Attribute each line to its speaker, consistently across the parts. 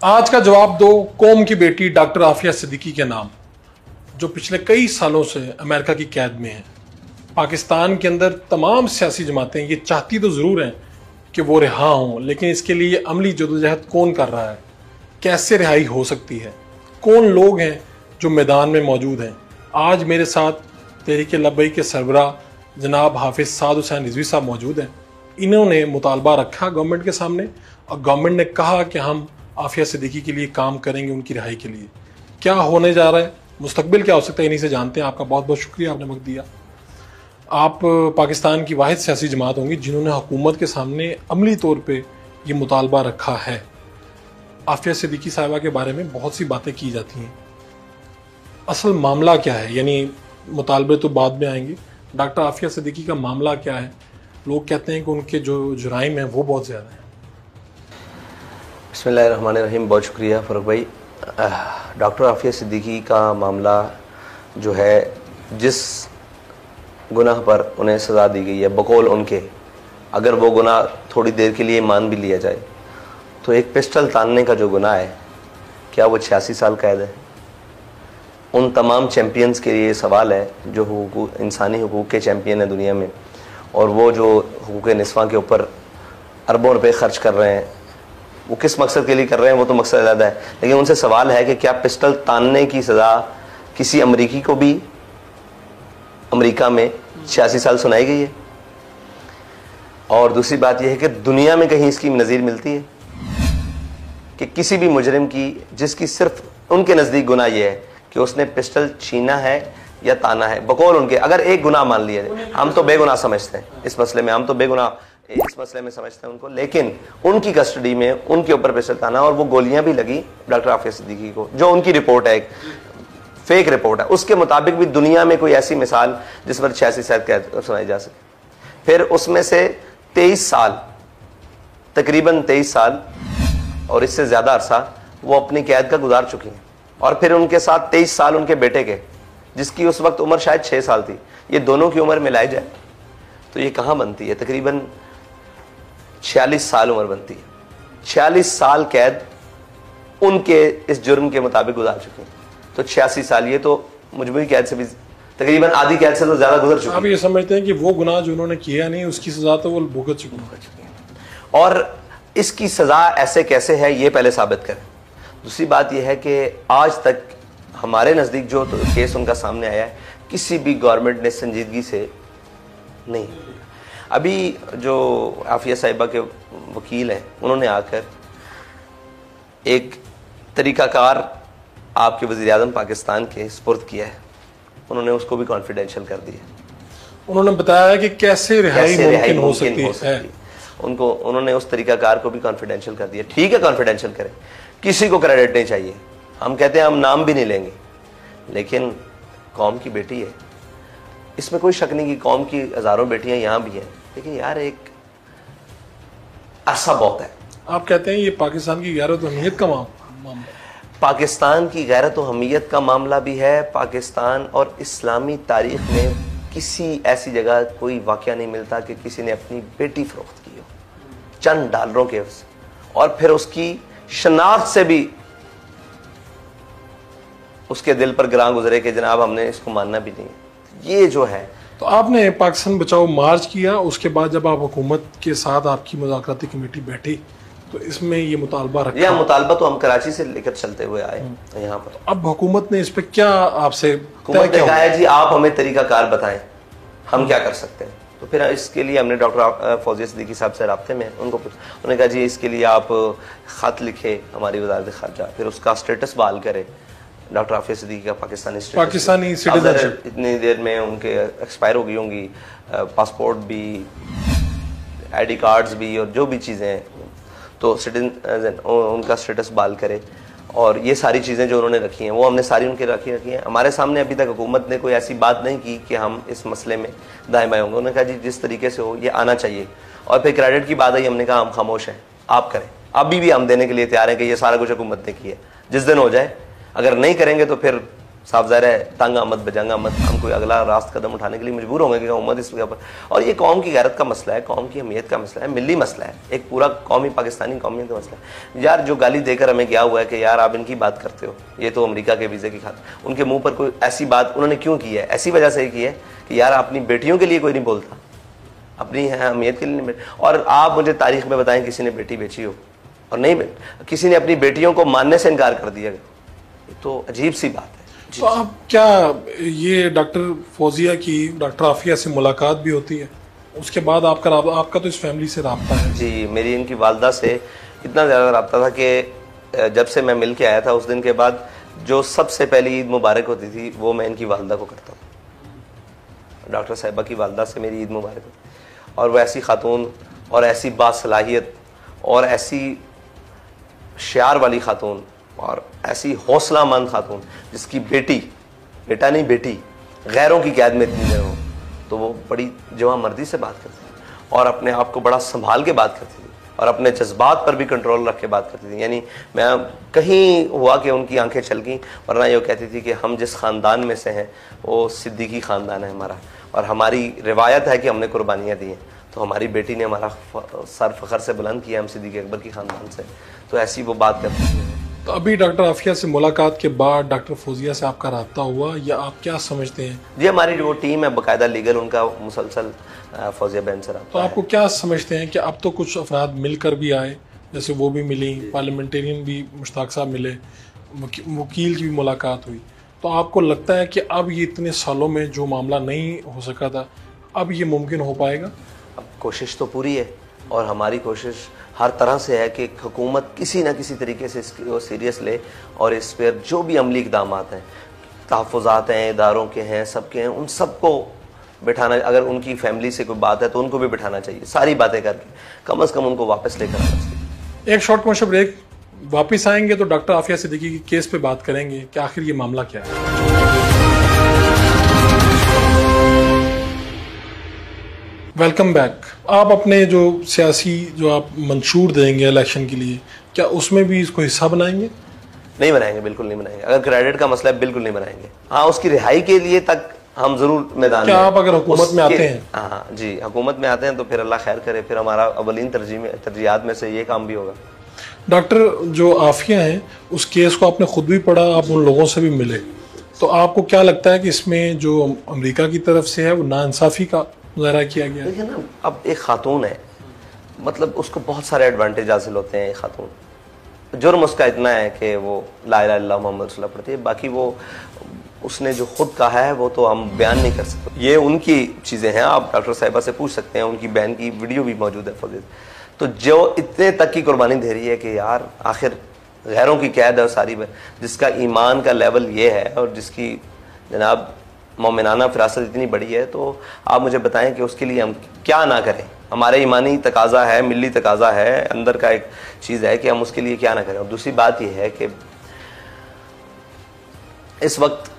Speaker 1: आज का जवाब दो कौम की बेटी डॉक्टर आफिया सिद्दीकी के नाम, जो पिछले कई सालों से अमेरिका की कैद में है। पाकिस्तान के अंदर तमाम सियासी जमातें ये चाहती तो ज़रूर हैं कि वो रिहा हों, लेकिन इसके लिए अमली जदोजहद कौन कर रहा है? कैसे रिहाई हो सकती है? कौन लोग हैं जो मैदान में मौजूद हैं? आज मेरे साथ तहरीक लब्बई के सरबरा जनाब हाफिज साद हुसैन रिजवी साहब मौजूद हैं। इन्होंने मुतालबा रखा गवर्नमेंट के सामने और गवर्नमेंट ने कहा कि हम आफिया सिद्दीकी के लिए काम करेंगे, उनकी रिहाई के लिए। क्या होने जा रहा है, मुस्तकबिल क्या हो सकता है, इन्हीं से जानते हैं। आपका बहुत बहुत शुक्रिया, आपने वक्त दिया। आप पाकिस्तान की वाहिद सियासी जमात होंगी जिन्होंने हुकूमत के सामने अमली तौर पे ये मुतालबा रखा है। आफिया सिद्दीकी साहिबा के बारे में बहुत सी बातें की जाती हैं, असल मामला क्या है? यानी मुतालबे तो बाद में आएंगे, डॉक्टर आफिया सिद्दीकी का मामला क्या है? लोग कहते हैं कि उनके जो जुराइम हैं वो बहुत ज़्यादा हैं।
Speaker 2: बिस्मिल्लाहिर्रहमानिर्रहीम। बहुत शुक्रिया फ़ारूक भाई। डॉक्टर आफिया सिद्दीकी का मामला जो है, जिस गुनाह पर उन्हें सज़ा दी गई है बकौल उनके, अगर वो गुनाह थोड़ी देर के लिए मान भी लिया जाए तो एक पिस्टल तानने का जो गुनाह है, क्या वो 86 साल कैद है? उन तमाम चैम्पियंस के लिए सवाल है जो इंसानी हुकूक के चैम्पियन हैं दुनिया में, और वो जो हुकूक निस्वां के ऊपर अरबों रुपए खर्च कर रहे हैं, वो किस मकसद के लिए कर रहे हैं वो तो मकसद अलग है। लेकिन उनसे सवाल है कि क्या पिस्टल तानने की सज़ा किसी अमरीकी को भी अमरीका में 86 साल सुनाई गई है? और दूसरी बात यह है कि दुनिया में कहीं इसकी नज़ीर मिलती है कि किसी भी मुजरिम की, जिसकी सिर्फ उनके नज़दीक गुनाह यह है कि उसने पिस्टल छीना है या ताना है, बकौल उनके, अगर एक गुनाह मान लिया जाए, हम तो बेगुनाह समझते हैं इस मसले में, हम तो बेगुनाह इस मसले में समझते हैं उनको, लेकिन उनकी कस्टडी में उनके ऊपर पिस्टल ताना, और वो गोलियां भी लगी डॉक्टर आफिया सिद्दीकी को, जो उनकी रिपोर्ट है, एक फेक रिपोर्ट है, उसके मुताबिक भी दुनिया में कोई ऐसी मिसाल जिस पर 86 साल कैद सुनाई जा सके। फिर उसमें से 23 साल, तकरीबन 23 साल और इससे ज़्यादा अरसा वो अपनी कैद का गुजार चुकी हैं, और फिर उनके साथ 23 साल उनके बेटे के, जिसकी उस वक्त उम्र शायद 6 साल थी। ये दोनों की उम्र मिलाई जाए तो ये कहाँ बनती है? तकरीबन 46 साल उम्र बनती है। 46 साल कैद उनके इस जुर्म के मुताबिक गुजार चुके हैं, तो 86 साल, ये तो मुजबरी कैद से भी तकरीबन आधी कैद से तो ज़्यादा गुजर चुके हैं।
Speaker 1: आप ये समझते हैं कि वो गुनाह जो उन्होंने किया नहीं, उसकी सज़ा तो वो भुगत चुके हैं,
Speaker 2: और इसकी सज़ा ऐसे कैसे है ये पहले साबित करें। दूसरी बात यह है कि आज तक हमारे नज़दीक जो तो केस उनका सामने आया है, किसी भी गवर्नमेंट ने संजीदगी से नहीं। अभी जो आफिया साहिबा के वकील हैं, उन्होंने आकर एक तरीक़ाकार आपके वज़ीर-ए-आज़म पाकिस्तान के सुपुर्द किया है, उन्होंने उसको भी कॉन्फिडेंशियल कर दिया।
Speaker 1: उन्होंने बताया कि कैसे रिहाई मुमकिन हो सकती है।
Speaker 2: उनको उन्होंने उस तरीक़ाकार को भी कॉन्फिडेंशियल कर दिया। ठीक है, कॉन्फिडेंशियल करें, किसी को क्रेडिट नहीं चाहिए, हम कहते हैं हम नाम भी नहीं लेंगे, लेकिन कौम की बेटी है, इसमें कोई शक नहीं कि कौम की हज़ारों बेटियां यहाँ भी हैं, लेकिन यार एक अरसा बहुत है।
Speaker 1: आप कहते हैं ये पाकिस्तान की गैरत और अहमियत का मामला,
Speaker 2: पाकिस्तान की गैरत और हमीयत का मामला भी है। पाकिस्तान और इस्लामी तारीख में किसी ऐसी जगह कोई वाक़या नहीं मिलता कि किसी ने अपनी बेटी फरोख्त की हो चंद डॉलरों के, और फिर उसकी शनाख्त से भी उसके दिल पर गिरां गुजरे कि जनाब हमने इसको मानना भी नहीं। ये जो है,
Speaker 1: तो आपने पाकिस्तान बचाओ मार्च किया, उसके बाद जब आप हुकूमत के साथ आपकी मुज़ाकराती कमेटी बैठी तो इसमें ये मुतालबा रखा।
Speaker 2: यह मुतालबा तो हम कराची से लेकर चलते हुए आए यहाँ पर।
Speaker 1: अब हुकूमत ने इस पर क्या आपसे
Speaker 2: हुकूमत ने कहा है जी आप हमें तरीकाकार बताएं, हम क्या कर सकते हैं। तो फिर इसके लिए हमने डॉक्टर फौजिया सिद्दीकी साहब से राब्ते में उनको उन्होंने कहा जी इसके लिए आप ख़त लिखे हमारी वज़ारत ख़ारजा, फिर उसका स्टेटस बहाल करें। डॉक्टर आफिया सिद्दीकी का पाकिस्तानी
Speaker 1: सिटीजनशिप
Speaker 2: इतनी देर में उनके एक्सपायर हो गई होंगी, पासपोर्ट भी, आईडी कार्ड्स भी, और जो भी चीज़ें हैं, तो सिटीजन उनका स्टेटस बहाल करे। और ये सारी चीज़ें जो उन्होंने रखी हैं वो हमने सारी उनकी रखी हैं। हमारे सामने अभी तक हुकूमत ने कोई ऐसी बात नहीं की कि हम इस मसले में दाएं बाएं होंगे। उन्होंने कहा जी जिस तरीके से हो ये आना चाहिए। और फिर क्रेडिट की बात आई, हमने कहा हम खामोश हैं, आप करें। अभी भी हम देने के लिए तैयार हैं कि ये सारा कुछ हुकूमत ने किया, जिस दिन हो जाए। अगर नहीं करेंगे तो फिर साफ ज़ाहिर है तंग आमद बजंग आमद, हम कोई अगला रास्त कदम उठाने के लिए मजबूर होंगे कि उम्मत इस जगह पर। और ये कौम की गैरत का मसला है, कौम की अहमियत का मसला है, मिली मसला है, एक पूरा कौमी पाकिस्तानी कौमियत का मसला है। यार जो गाली देकर हमें क्या हुआ है कि यार आप इनकी बात करते हो, ये तो अमेरिका के वीज़े की खातिर, उनके मुंह पर कोई ऐसी बात उन्होंने क्यों की है? ऐसी वजह से की है कि यार अपनी बेटियों के लिए कोई नहीं बोलता, अपनी अहमियत के लिए नहीं। और आप मुझे तारीख में बताएं किसी ने बेटी बेची हो, और नहीं किसी ने अपनी बेटियों को मानने से इनकार कर दिया, ये तो अजीब सी बात है।
Speaker 1: तो आप क्या ये डॉक्टर फौजिया की डॉक्टर आफिया से मुलाकात भी होती है, उसके बाद आपका तो इस फैमिली से रब्ता है?
Speaker 2: जी, मेरी इनकी वालदा से इतना ज़्यादा रब्ता था कि जब से मैं मिल के आया था उस दिन के बाद जो सबसे पहली ईद मुबारक होती थी वो मैं इनकी वालदा को करता हूँ। डॉक्टर साहिबा की वालदा से मेरी ईद मुबारक होती, और वो ऐसी खातून और ऐसी बासलाहियत और ऐसी शार वाली खातून और ऐसी हौसलामंद खातून जिसकी बेटा नहीं बेटी गैरों की कैद में इतनी देर हो, तो वो बड़ी जवां मर्दी से बात करती थी और अपने आप को बड़ा संभाल के बात करती थी और अपने जज्बात पर भी कंट्रोल रख के बात करती थी। यानी मैं कहीं हुआ कि उनकी आंखें चल गईं, वरना ये कहती थी कि हम जिस ख़ानदान में से हैं वो सिद्दीकी ख़ानदान है हमारा, और हमारी रिवायत है कि हमने कुर्बानियाँ दी हैं, तो हमारी बेटी ने हमारा सर फ़ख्र से बुलंद किया हम सिद्दीकी अकबर की ख़ानदान से। तो ऐसी वो बात करती थी।
Speaker 1: तो अभी डॉक्टर आफिया से मुलाकात के बाद डॉक्टर फौजिया से आपका रब्ता हुआ, या आप क्या समझते हैं?
Speaker 2: जी, हमारी जो टीम है बाकायदा लीगल, उनका मुसलसल फौजिया बहन से रब्ता
Speaker 1: तो आपको क्या समझते हैं कि अब तो कुछ अफराद मिलकर भी आए, जैसे वो भी मिली, पार्लियामेंटेरियन भी मुश्ताक साहब मिले, वकील की भी मुलाकात हुई, तो आपको लगता है कि अब ये इतने सालों में जो मामला नहीं हो सका था अब ये मुमकिन हो पाएगा?
Speaker 2: अब कोशिश तो पूरी है और हमारी कोशिश हर तरह से है कि हुकूमत किसी न किसी तरीके से इसको सीरियस ले और इस पर जो भी अमली इक़दाम हैं, तहफ़्फ़ुज़ात हैं, इदारों के हैं, सबके हैं, उन सबको बिठाना, अगर उनकी फैमिली से कोई बात है तो उनको भी बिठाना चाहिए, सारी बातें करके कम से कम उनको वापस लेकर आना चाहिए।
Speaker 1: एक शॉर्ट कमर्शियल ब्रेक, वापस आएंगे तो डॉक्टर आफिया सिद्दीकी के केस पे बात करेंगे कि आखिर ये मामला क्या है। Welcome back. आप अपने जो सियासी जो आप मंशूर देंगे इलेक्शन के लिए, क्या उसमें भी इसको हिस्सा बनाएंगे?
Speaker 2: नहीं बनाएंगे, बिल्कुल नहीं बनाएंगे। अगर क्रेडिट का मसला है बिल्कुल नहीं बनाएंगे। हाँ, उसकी रिहाई के लिए तक हम जरूर मैदान
Speaker 1: क्या आप अगर हुकूमत में आते हैं?
Speaker 2: हाँ जी, हुकूमत में आते हैं तो फिर अल्लाह खैर करे, फिर हमारा अवलीन तरजीहात में से ये काम भी होगा।
Speaker 1: डॉक्टर जो आफिया हैं उस केस को आपने खुद भी पढ़ा, आप उन लोगों से भी मिले, तो आपको क्या लगता है कि इसमें जो अमेरिका की तरफ से है वो नाइंसाफ़ी का मुजाहरा किया गया?
Speaker 2: देखिए ना, अब एक खातून है, मतलब उसको बहुत सारे एडवांटेज हासिल होते हैं। एक खातून, जुर्म उसका इतना है कि वो ला इलाहा इल्लल्लाह मुहम्मद रसूलुल्लाह पढ़ती है, बाकी वो उसने जो खुद कहा है वो तो हम बयान नहीं कर सकते। ये उनकी चीज़ें हैं, आप डॉक्टर साहिबा से पूछ सकते हैं, उनकी बहन की वीडियो भी मौजूद है फौजिया। तो जो इतने तक की कुर्बानी दे रही है कि यार आखिर गैरों की कैद है सारी, जिसका ईमान का लेवल ये है और जिसकी जनाब मोमिनाना फिरासत इतनी बड़ी है, तो आप मुझे बताएं कि उसके लिए हम क्या ना करें। हमारे ईमानी तकाजा है, मिली तकाजा है, अंदर का एक चीज़ है कि हम उसके लिए क्या ना करें। और दूसरी बात यह है कि इस वक्त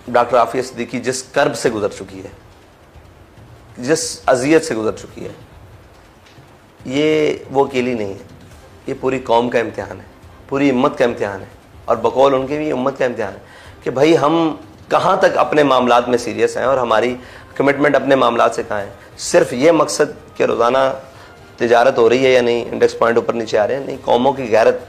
Speaker 2: डॉक्टर आफिया सिद्दीकी जिस कर्ब से गुजर चुकी है, जिस अजियत से गुजर चुकी है, ये वो अकेली नहीं है, ये पूरी कौम का इम्तिहान है, पूरी उम्मत का इम्तिहान है, और बकौल उनके भी उम्मत का इम्तिहान है कि भाई हम कहाँ तक अपने मामलात में सीरियस हैं और हमारी कमिटमेंट अपने मामलात से कहाँ है। सिर्फ ये मकसद कि रोज़ाना तिजारत हो रही है या नहीं, इंडेक्स पॉइंट ऊपर नीचे आ रहे हैं, नहीं, कौमों की गैरत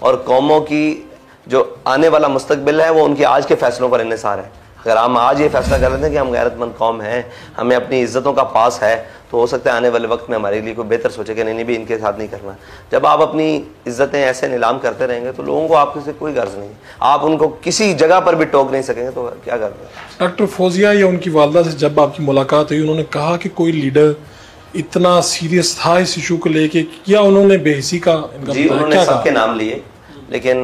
Speaker 2: और कौमों की जो आने वाला मुस्तकबिल है वो उनके आज के फैसलों पर इन्हिसार है। अगर हम आज ये फैसला कर लेते हैं कि हम गैरतमंद कौम हैं, हमें अपनी इज्जतों का पास है, तो हो सकता है आने वाले वक्त में हमारे लिए कोई बेहतर सोचे कि नहीं भी इनके साथ नहीं करना। जब आप अपनी इज्जतें ऐसे नीलाम करते रहेंगे तो लोगों को आपके से कोई गर्ज नहीं, आप उनको किसी जगह पर भी टोक नहीं सकेंगे, तो क्या कर रहे हैं।
Speaker 1: डॉक्टर फौजिया या उनकी वालदा से जब आपकी मुलाकात हुई, उन्होंने कहा कि कोई लीडर इतना सीरियस था इस इशू को लेके, क्या उन्होंने बेहिसी का इनका?
Speaker 2: जी, उन्होंने सबके नाम लिए, लेकिन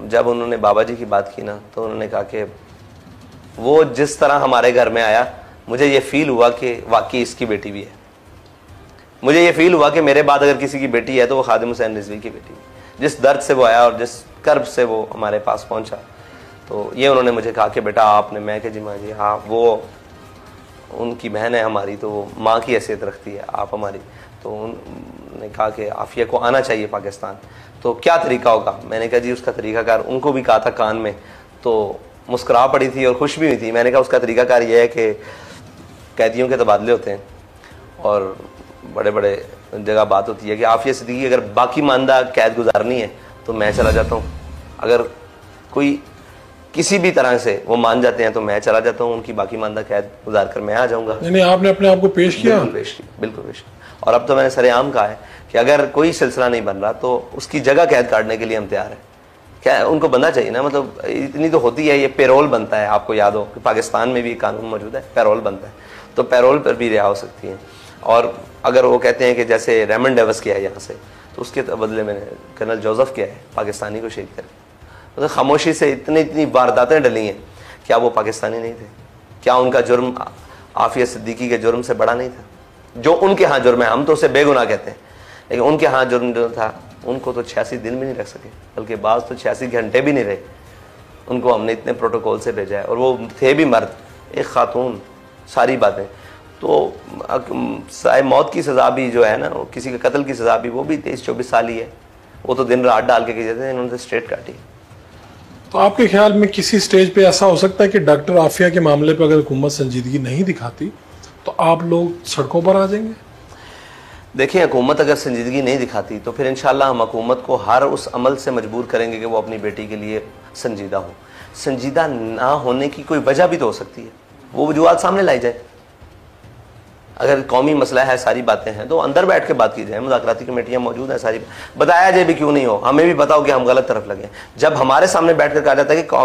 Speaker 2: जब उन्होंने बाबा जी की बात की ना, तो उन्होंने कहा कि वो जिस तरह हमारे घर में आया, मुझे ये फील हुआ कि वाकई इसकी बेटी भी है। मुझे ये फील हुआ कि मेरे बाद अगर किसी की बेटी है तो वो खादिम हुसैन रिजवी की बेटी है। जिस दर्द से वो आया और जिस कर्ब से वो हमारे पास पहुंचा, तो ये उन्होंने मुझे कहा कि बेटा आपने, मैं कि जी माँ जी, हाँ, वो उनकी बहन है हमारी, तो वो माँ की हैसियत रखती है, आप हमारी। तो उन्होंने कहा कि आफिया को आना चाहिए पाकिस्तान, तो क्या तरीका होगा। मैंने कहा जी उसका तरीकाकार उनको भी कहा था कान में, तो मुस्कुरा पड़ी थी और खुश भी हुई थी। मैंने कहा उसका तरीकाकार यह है कि कैदियों के तबादले होते हैं और बड़े बड़े जगह बात होती है कि आफिया सिद्दीकी अगर बाकी मानदा कैद गुजारनी है तो मैं चला जाता हूँ, अगर कोई किसी भी तरह से वो मान जाते हैं तो मैं चला जाता हूँ, उनकी बाकी मानदा कैद गुजार कर मैं आ जाऊँगा।
Speaker 1: नहीं, आपने अपने आप को पेश किया?
Speaker 2: बिल्कुल पेश किया। और अब तो मैंने सरेआम कहा है कि अगर कोई सिलसिला नहीं बन रहा तो उसकी जगह कैद काटने के लिए हम तैयार हैं। क्या उनको बनना चाहिए ना, मतलब इतनी तो होती है, ये पेरोल बनता है। आपको याद हो कि पाकिस्तान में भी कानून मौजूद है, पेरोल बनता है, तो पेरोल पर भी रिहा हो सकती है। और अगर वो कहते हैं कि जैसे रेमंड डेविस किया है यहाँ से, तो उसके बदले में कर्नल जोसेफ किया है पाकिस्तानी को शहीद करके। मतलब खामोशी से इतनी वारदातें डली हैं, क्या वो पाकिस्तानी नहीं थे? क्या उनका जुर्म आफिया सिद्दीकी के जुर्म से बड़ा नहीं था? जो उनके यहाँ जुर्म है, हम तो उसे बेगुनाह कहते हैं, लेकिन उनके यहाँ जुर्म जो था, उनको तो 86 दिन भी नहीं रख सके, बल्कि बाज़ तो 86 घंटे भी नहीं रहे। उनको हमने इतने प्रोटोकॉल से भेजा है, और वो थे भी मर्द, एक खातून, सारी बातें। तो मौत की सज़ा भी जो है ना, किसी के कत्ल की सज़ा भी, वो भी 23-24 साल ही है। वो तो दिन रात डाल के की जाते हैं, इन्होंने तो स्ट्रेट काटी।
Speaker 1: तो आपके ख्याल में किसी स्टेज पे ऐसा हो सकता है कि डॉक्टर आफिया के मामले पर अगर हुकूमत संजीदगी नहीं दिखाती तो आप लोग सड़कों पर आ जाएंगे?
Speaker 2: देखिए, हुकूमत अगर संजीदगी नहीं दिखाती तो फिर इंशाल्लाह हम हुकूमत को हर उस अमल से मजबूर करेंगे कि वो अपनी बेटी के लिए संजीदा हो। संजीदा ना होने की कोई वजह भी तो हो सकती है, वो वजूहात सामने लाई जाए। अगर कौमी मसला है, सारी बातें हैं, तो अंदर बैठ के बात की जाए। मुज़ाकराती कमेटियाँ मौजूद हैं, सारी बताया जाए भी क्यों नहीं हो, हमें भी पता हो कि हम गलत तरफ लगे। जब हमारे सामने बैठ कर कहा जाता है कि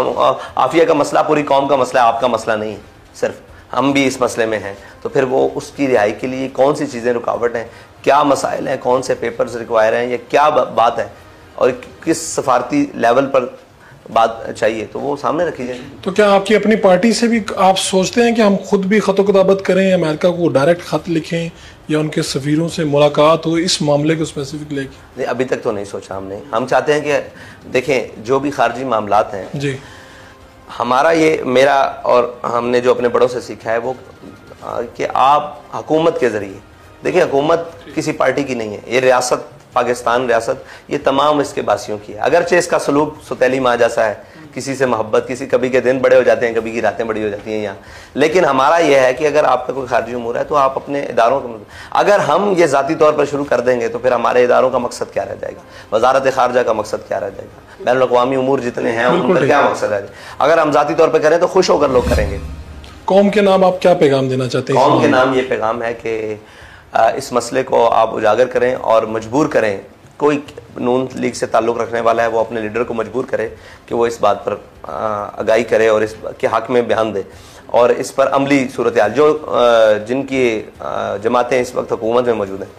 Speaker 2: आफिया का मसला पूरी कौम का मसला है, आपका मसला नहीं है, सिर्फ हम भी इस मसले में हैं, तो फिर वो उसकी रिहाई के लिए कौन सी चीज़ें रुकावट हैं, क्या मसाइल हैं, कौन से पेपर्स रिक्वायर हैं, या क्या बात है, और किस सफारती लेवल पर बात चाहिए, तो वो सामने रखी जाए।
Speaker 1: तो क्या आपकी अपनी पार्टी से भी आप सोचते हैं कि हम खुद भी खत किताबत करें, अमेरिका को डायरेक्ट खत लिखें, या उनके सफीरों से मुलाकात हो इस मामले को स्पेसिफिक लेके?
Speaker 2: नहीं, अभी तक तो नहीं सोचा हमने। हम चाहते हैं कि देखें, जो भी खारजी मामलात हैं
Speaker 1: जी,
Speaker 2: हमारा ये, मेरा और हमने जो अपने बड़ों से सीखा है वो कि आप हुकूमत के ज़रिए, देखिए हुकूमत किसी पार्टी की नहीं है, ये रियासत, पाकिस्तान रियासत, ये तमाम इसके बासियों की है। अगरचे इसका सलूक सुतैली माँ जैसा है, किसी से मोहब्बत, कभी के दिन बड़े हो जाते हैं, कभी की रातें बड़ी हो जाती हैं यहाँ, लेकिन हमारा यह है कि अगर आपका कोई खारजी उमूर है तो आप अपने इदारों का, अगर हम ये ज़ाती तौर पर शुरू कर देंगे तो फिर हमारे इदारों का मकसद क्या रह जाएगा, वजारत खारजा का मकसद क्या रह जाएगा, बैनुल अक़वामी उमूर जितने हैं उनका क्या मकसद है? अगर हम ज़ाती तौर पर करें तो खुश होकर लोग करेंगे।
Speaker 1: कौम के नाम आप क्या पैगाम देना चाहते हैं?
Speaker 2: कौम के नाम ये पैगाम है कि इस मसले को आप उजागर करें और मजबूर करें, कोई नून लीग से ताल्लुक़ रखने वाला है वो अपने लीडर को मजबूर करे कि वो इस बात पर आगाही करे और इसके हक़ में बयान दे, और इस पर अमली सूरत हाल, जो जिनकी जमातें इस वक्त हुकूमत में मौजूद हैं,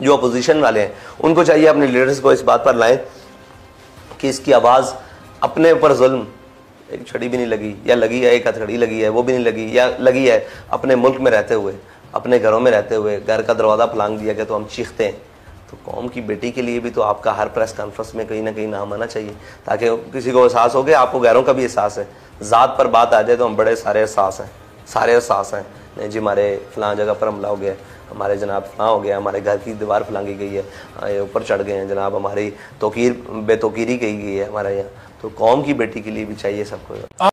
Speaker 2: जो अपोजिशन वाले हैं, उनको चाहिए अपने लीडर्स को इस बात पर लाएं कि इसकी आवाज़, अपने ऊपर जुल्म, एक छड़ी भी नहीं लगी, या लगी है एक हथकड़ी लगी है वो भी नहीं लगी, या लगी है अपने मुल्क में रहते हुए, अपने घरों में रहते हुए घर का दरवाज़ा फलांग दिया गया तो हम चीखते हैं। तो कौम की बेटी के लिए भी तो आपका हर प्रेस कॉन्फ्रेंस में कहीं ना कहीं नाम आना चाहिए, ताकि किसी को एहसास हो, गया आपको गैरों का भी एहसास है। ज़ात पर बात आ जाए तो हम बड़े सारे एहसास हैं, नहीं जी हमारे फलां जगह पर हमला हो गया, हमारे जनाब फलां हो गया, हमारे घर की दीवार फलांगी गई है, ऊपर चढ़ गए हैं जनाब, हमारी बेतौकीरी की गई है हमारे यहाँ। तो कौम की बेटी के लिए भी चाहिए सबको।